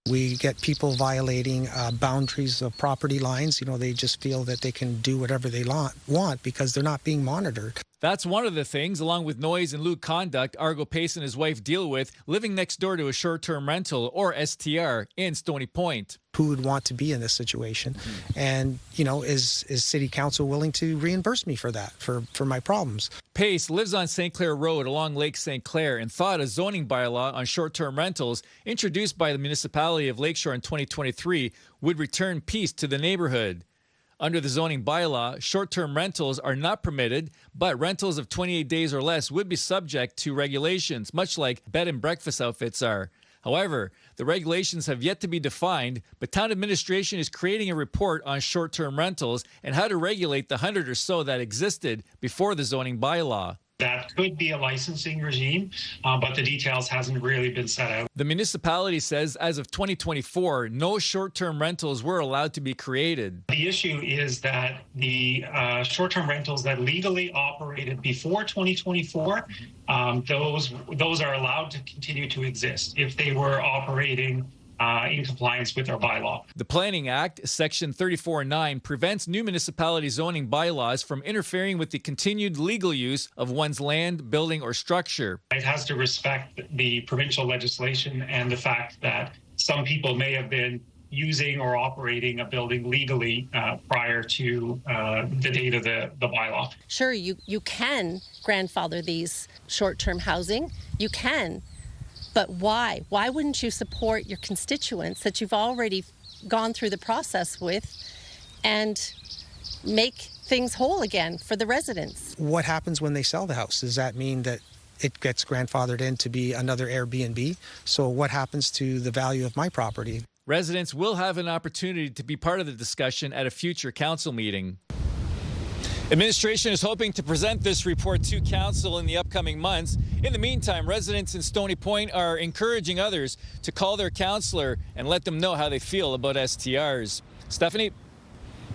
We get people violating boundaries of property lines. They just feel that they can do whatever they want because they're not being monitored. That's one of the things, along with noise and lewd conduct, Argo Pace and his wife deal with living next door to a short-term rental, or STR, in Stony Point. Who would want to be in this situation? And, is City Council willing to reimburse me for that, for my problems? Pace lives on St. Clair Road along Lake St. Clair and thought a zoning bylaw on short-term rentals introduced by the municipality of Lakeshore in 2023 would return peace to the neighborhood. Under the zoning bylaw, short-term rentals are not permitted, but rentals of 28 days or less would be subject to regulations, much like bed and breakfast outfits are. However, the regulations have yet to be defined, but town administration is creating a report on short-term rentals and how to regulate the 100 or so that existed before the zoning bylaw. That could be a licensing regime, but the details hasn't really been set out. The municipality says as of 2024, no short-term rentals were allowed to be created. The issue is that the short-term rentals that legally operated before 2024, those are allowed to continue to exist if they were operating in compliance with our bylaw. The Planning Act, Section 34.9, prevents new municipality zoning bylaws from interfering with the continued legal use of one's land, building, or structure. It has to respect the provincial legislation and the fact that some people may have been using or operating a building legally prior to the date of the bylaw. Sure, you can grandfather these short-term housing. You can. But why? Why wouldn't you support your constituents that you've already gone through the process with and make things whole again for the residents? What happens when they sell the house? Does that mean that it gets grandfathered in to be another Airbnb? So what happens to the value of my property? Residents will have an opportunity to be part of the discussion at a future council meeting. Administration is hoping to present this report to council in the upcoming months. In the meantime, residents in Stony Point are encouraging others to call their councillor and let them know how they feel about STRs. Stephanie?